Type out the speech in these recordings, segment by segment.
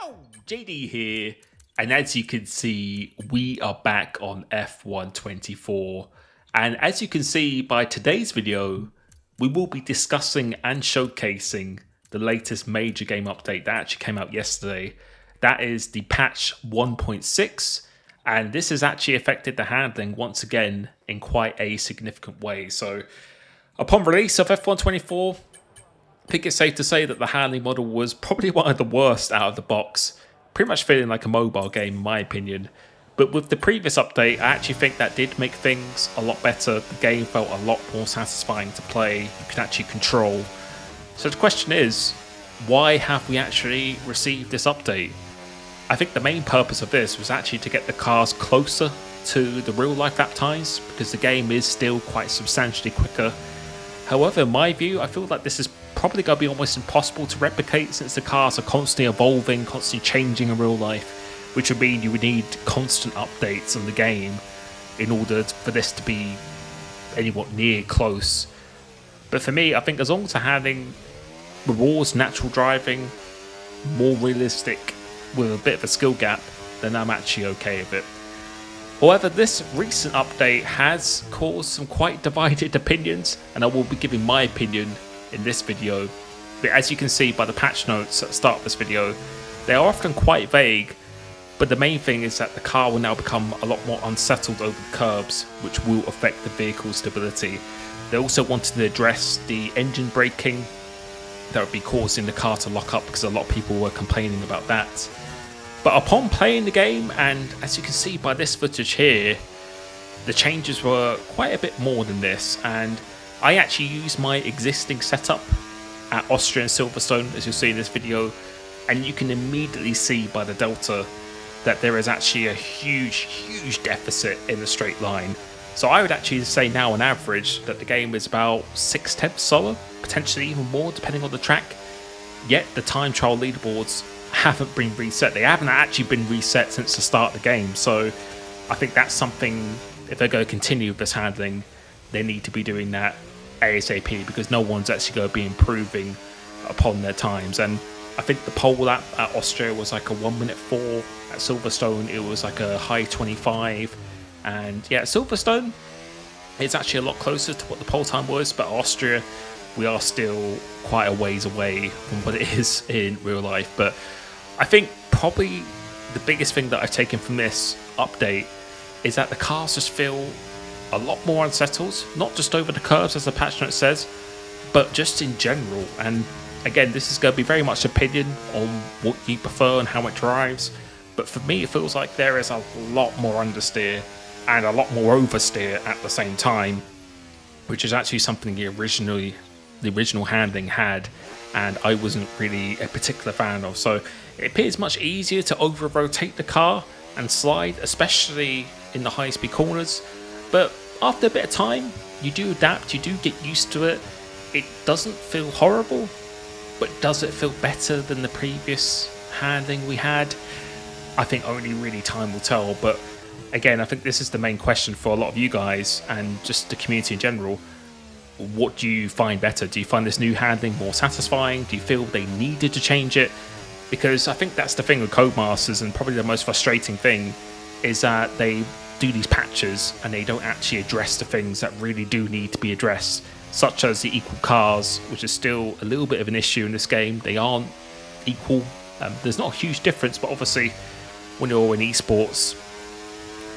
Yo, JD here, and as you can see, we are back on F124. And as you can see by today's video, we will be discussing and showcasing the latest major game update that actually came out yesterday. That is the patch 1.6, and this has actually affected the handling once again in quite a significant way. So, upon release of F124, I think it's safe to say that the handling model was probably one of the worst out of the box, pretty much feeling like a mobile game in my opinion. But with the previous update, I actually think that did make things a lot better. The game felt a lot more satisfying to play, you can actually control. So the question is, why have we actually received this update? I think the main purpose of this was actually to get the cars closer to the real life lap times, because the game is still quite substantially quicker. However, in my view, I feel like this is probably going to be almost impossible to replicate, since the cars are constantly evolving, constantly changing in real life, which would mean you would need constant updates on the game in order for this to be anywhere near close. But for me, I think as long as they're having rewards natural driving, more realistic with a bit of a skill gap, then I'm actually okay with it. However, this recent update has caused some quite divided opinions, and I will be giving my opinion in this video. But as you can see by the patch notes at the start of this video, they are often quite vague, but the main thing is that the car will now become a lot more unsettled over the curbs, which will affect the vehicle's stability. They also wanted to address the engine braking that would be causing the car to lock up, because a lot of people were complaining about that. But upon playing the game, and as you can see by this footage here, the changes were quite a bit more than this, and I actually used my existing setup at Austria and Silverstone, as you'll see in this video, and you can immediately see by the delta that there is actually a huge deficit in the straight line. So I would actually say now on average that the game is about 6/10 slower, potentially even more depending on the track, yet the time trial leaderboards haven't been reset. They haven't actually been reset since the start of the game, so I think that's something, if they're going to continue with this handling, they need to be doing that ASAP, because no one's actually going to be improving upon their times. And I think the pole lap at Austria was like a 1:04. At Silverstone it was like a high 25, and yeah, Silverstone it's actually a lot closer to what the pole time was, but Austria we are still quite a ways away from what it is in real life. But I think probably the biggest thing that I've taken from this update is that the cars just feel a lot more unsettled, not just over the curves as the patch note says, but just in general. And again, this is going to be very much opinion on what you prefer and how it drives, but for me it feels like there is a lot more understeer and a lot more oversteer at the same time, which is actually something the original handling had, and I wasn't really a particular fan of. So it appears much easier to over rotate the car and slide, especially in the high speed corners. But after a bit of time, you do adapt, you do get used to it. It doesn't feel horrible, but does it feel better than the previous handling we had? I think only really time will tell. But again, I think this is the main question for a lot of you guys and just the community in general. What do you find better? Do you find this new handling more satisfying? Do you feel they needed to change it? Because I think that's the thing with Codemasters, and probably the most frustrating thing is that they do these patches and they don't actually address the things that really do need to be addressed, such as the equal cars, which is still a little bit of an issue in this game. They aren't equal. There's not a huge difference, but obviously when you're in esports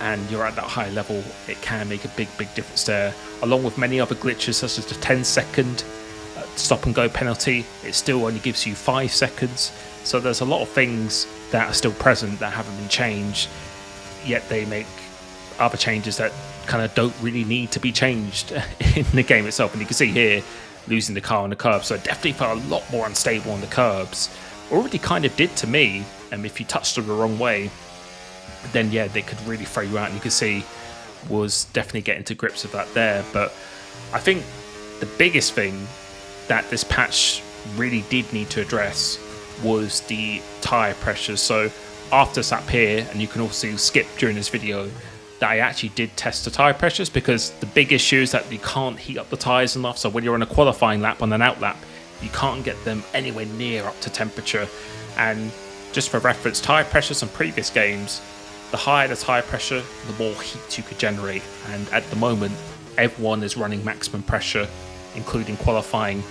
and you're at that high level, it can make a big difference there. Along with many other glitches, such as the 10-second stop and go penalty, it still only gives you 5 seconds. So there's a lot of things that are still present that haven't been changed, yet they make other changes that kind of don't really need to be changed in the game itself. And you can see here, losing the car on the curb, so it definitely felt a lot more unstable on the curbs. Already kind of did to me, and if you touched them the wrong way, then yeah, they could really throw you out, and you can see was definitely getting to grips with that there. But I think the biggest thing that this patch really did need to address was the tyre pressure. So after this up here, and you can also skip during this video, that I actually did test the tyre pressures, because the big issue is that you can't heat up the tyres enough. So when you're on a qualifying lap, on an out lap, you can't get them anywhere near up to temperature. And just for reference, tyre pressures in previous games, the higher the tyre pressure, the more heat you could generate. And at the moment, everyone is running maximum pressure, including qualifying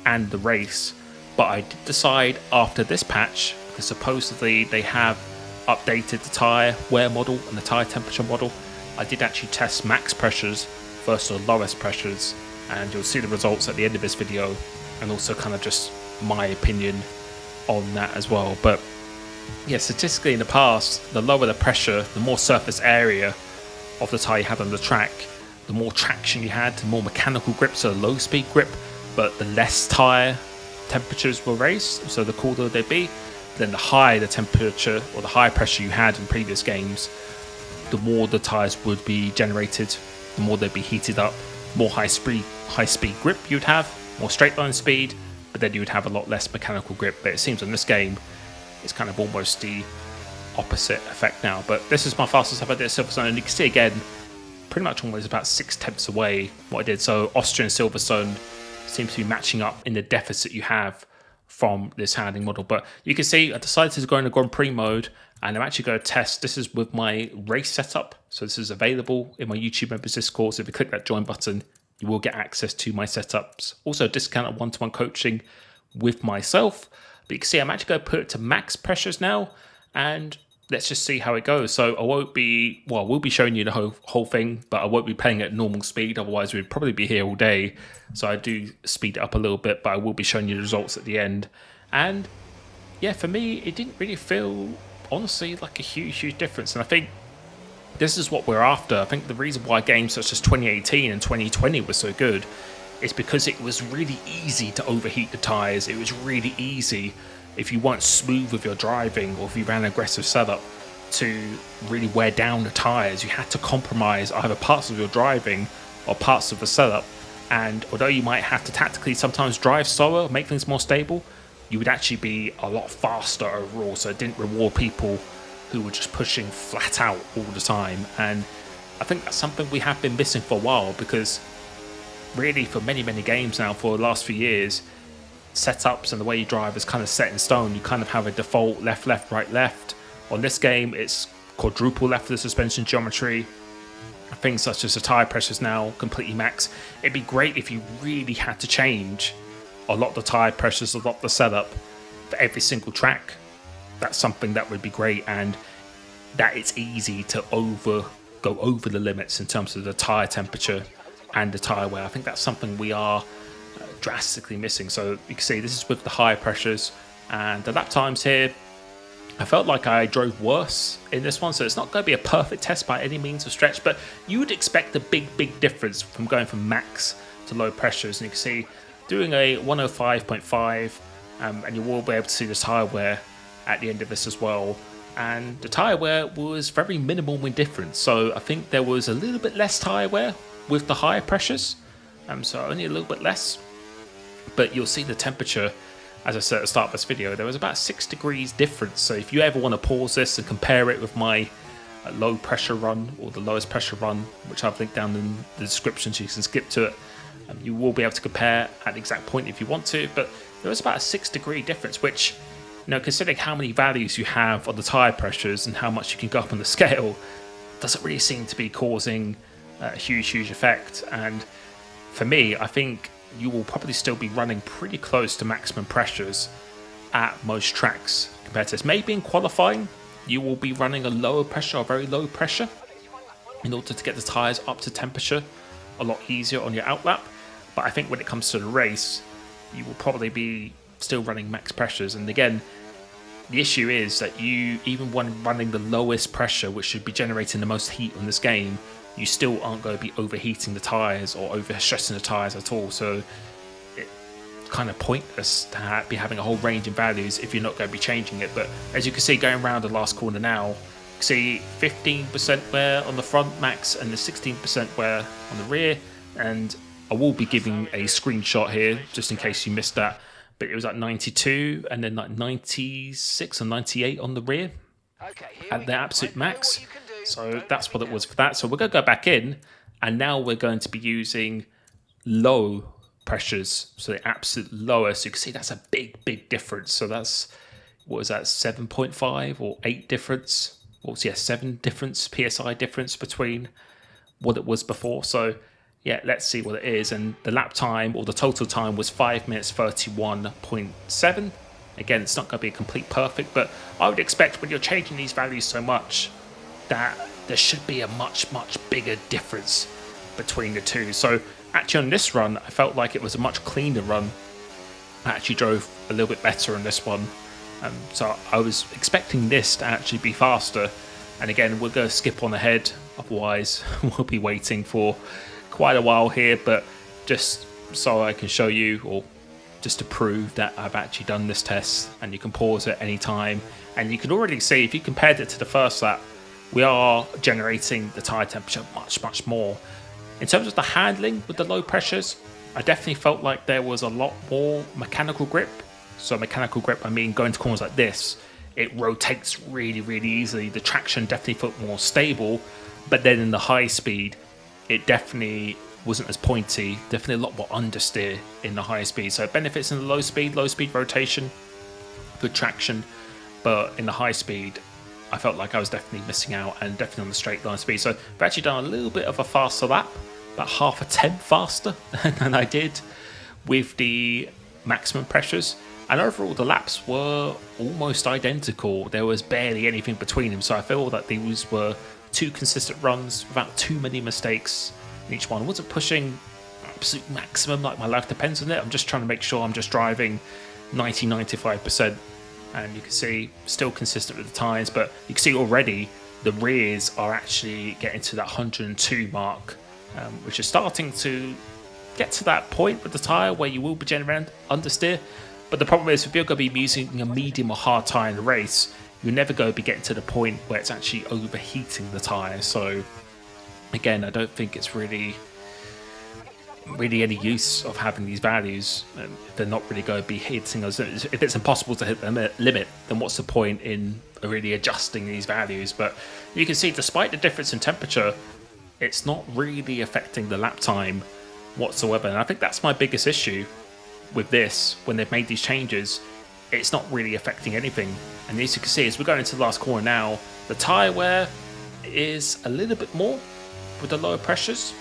and the race. But I did decide after this patch, because supposedly they have updated the tyre wear model and the tyre temperature model, I did actually test max pressures versus lowest pressures, and you'll see the results at the end of this video, and also kind of just my opinion on that as well. But yeah, statistically in the past, the lower the pressure, the more surface area of the tyre you had on the track, the more traction you had, the more mechanical grip, so low speed grip, but the less tyre temperatures were raised, so the cooler they'd be. Then the higher the temperature or the higher pressure you had in previous games, the more the tyres would be generated, the more they'd be heated up, more high speed grip you'd have, more straight line speed, but then you would have a lot less mechanical grip. But it seems in this game, it's kind of almost the opposite effect now. But this is my fastest I've had at Silverstone, and you can see again, pretty much almost about 6/10 away what I did. So Austria and Silverstone seems to be matching up in the deficit you have from this handling model. But you can see I decided to go in the Grand Prix mode, and I'm actually going to test. This is with my race setup, so this is available in my YouTube members Discord. So if you click that join button, you will get access to my setups. Also discounted one-to-one coaching with myself. But you can see I'm actually going to put it to max pressures now, and let's just see how it goes. So I won't be, well, we'll be showing you the whole thing, but I won't be playing at normal speed. Otherwise, we'd probably be here all day. So I do speed it up a little bit, but I will be showing you the results at the end. And yeah, for me, it didn't really feel, honestly, like a huge difference. And I think this is what we're after. I think the reason why games such as 2018 and 2020 were so good is because it was really easy to overheat the tyres. It was really easy, if you weren't smooth with your driving or if you ran an aggressive setup, to really wear down the tyres. You had to compromise either parts of your driving or parts of the setup. And although you might have to tactically sometimes drive slower, make things more stable, you would actually be a lot faster overall. So it didn't reward people who were just pushing flat out all the time. And I think that's something we have been missing for a while, because really for many games now for the last few years, setups and the way you drive is kind of set in stone. You kind of have a default left, right. On this game, it's quadruple left for the suspension geometry. Things such as the tyre pressures now completely max. It'd be great if you really had to change a lot of the tyre pressures, a lot of the setup for every single track. That's something that would be great, and that it's easy to go over the limits in terms of the tyre temperature and the tyre wear. I think that's something we are drastically missing. So you can see this is with the higher pressures, and the lap times here, I felt like I drove worse in this one. So it's not going to be a perfect test by any means of stretch, but you would expect a big difference from going from max to low pressures. And you can see doing a 105.5, and you will be able to see the tyre wear at the end of this as well. And the tyre wear was very minimal in difference. So I think there was a little bit less tyre wear with the higher pressures, so only a little bit less. But you'll see the temperature, as I said at the start of this video, there was about 6 degrees difference. So if you ever want to pause this and compare it with my low pressure run or the lowest pressure run, which I've linked down in the description so you can skip to it, you will be able to compare at the exact point if you want to. But there was about a 6 degree difference, which, you know, considering how many values you have on the tyre pressures and how much you can go up on the scale, doesn't really seem to be causing a huge effect. And for me, I think you will probably still be running pretty close to maximum pressures at most tracks compared to this. Maybe in qualifying, you will be running a lower pressure or very low pressure in order to get the tyres up to temperature a lot easier on your outlap. But I think when it comes to the race, you will probably be still running max pressures. And again, the issue is that you, even when running the lowest pressure, which should be generating the most heat on this game, you still aren't going to be overheating the tyres or overstressing the tyres at all. So it's kind of pointless to be having a whole range in values if you're not going to be changing it. But as you can see, going around the last corner now, you can see 15% wear on the front max and the 16% wear on the rear. And I will be giving a screenshot here just in case you missed that. But it was like 92 and then like 96 and 98 on the rear at the absolute max. So that's what it was for that. So we're going to go back in, and now we're going to be using low pressures. So the absolute lowest. You can see that's a big difference. So that's, what was that, 7.5 or 8 difference? What was, yeah, 7 difference, PSI difference between what it was before. So yeah, let's see what it is. And the lap time, or the total time, was 5 minutes 31.7. Again, it's not going to be a complete perfect, but I would expect when you're changing these values so much that there should be a much bigger difference between the two. So actually on this run, I felt like it was a much cleaner run. I actually drove a little bit better on this one. So I was expecting this to actually be faster. And again, we're going to skip on ahead, otherwise we'll be waiting for quite a while here. But just so I can show you, or just to prove that I've actually done this test, and you can pause at any time. And you can already see, if you compared it to the first lap, we are generating the tyre temperature much more. In terms of the handling with the low pressures, I definitely felt like there was a lot more mechanical grip. So mechanical grip, I mean going to corners like this, it rotates really easily. The traction definitely felt more stable, but then in the high speed, it definitely wasn't as pointy. Definitely a lot more understeer in the high speed. So it benefits in the low speed rotation, good traction, but in the high speed, I felt like I was definitely missing out, and definitely on the straight line speed. So I've actually done a little bit of a faster lap, about half a tenth faster than I did with the maximum pressures. And overall, the laps were almost identical. There was barely anything between them. So I feel that these were 2 consistent runs without too many mistakes in each one. I wasn't pushing absolute maximum, like my life depends on it. I'm just trying to make sure I'm just driving 90-95%. And you can see still consistent with the tyres, but you can see already the rears are actually getting to that 102 mark, which is starting to get to that point with the tyre where you will be generating understeer. But the problem is, if you're going to be using a medium or hard tyre in the race, you're never going to be getting to the point where it's actually overheating the tyre. So again, I don't think it's really any use of having these values. They're not really going to be hitting us. If it's impossible to hit the limit, then what's the point in really adjusting these values? But you can see, despite the difference in temperature, it's not really affecting the lap time whatsoever. And I think that's my biggest issue with this. When they've made these changes, it's not really affecting anything. And as you can see, as we're going into the last corner now, the tyre wear is a little bit more with the lower pressures.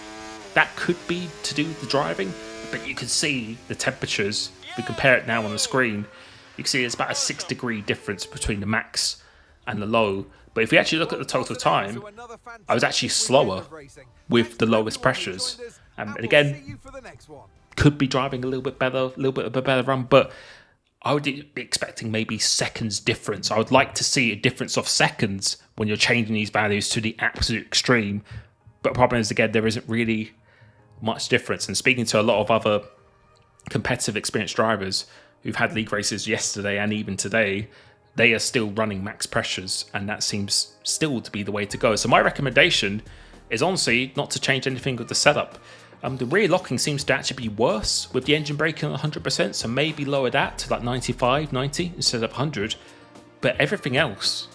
That could be to do with the driving, but you can see the temperatures. If we compare it now on the screen, you can see it's about a 6-degree difference between the max and the low. But if we actually look at the total time, I was actually slower with the lowest pressures. And again, could be driving a little bit of a better run, but I would be expecting maybe seconds difference. I would like to see a difference of seconds when you're changing these values to the absolute extreme. But the problem is, again, there isn't really much difference. And speaking to a lot of other competitive experienced drivers who've had league races yesterday and even today, they are still running max pressures, and that seems still to be the way to go. So my recommendation is honestly not to change anything with the setup. The rear locking seems to actually be worse with the engine braking at 100%, so maybe lower that to like 95, 90 instead of 100. But everything else,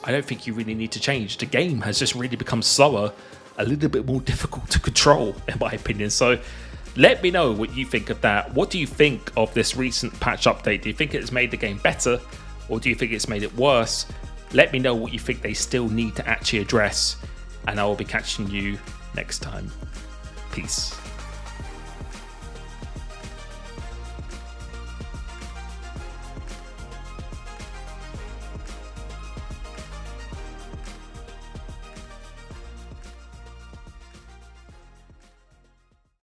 I don't think you really need to change. The game has just really become slower, a little bit more difficult to control, in my opinion. So let me know what you think of that. What do you think of this recent patch update? Do you think it's made the game better, or do you think it's made it worse? Let me know what you think they still need to actually address, and I will be catching you next time. Peace.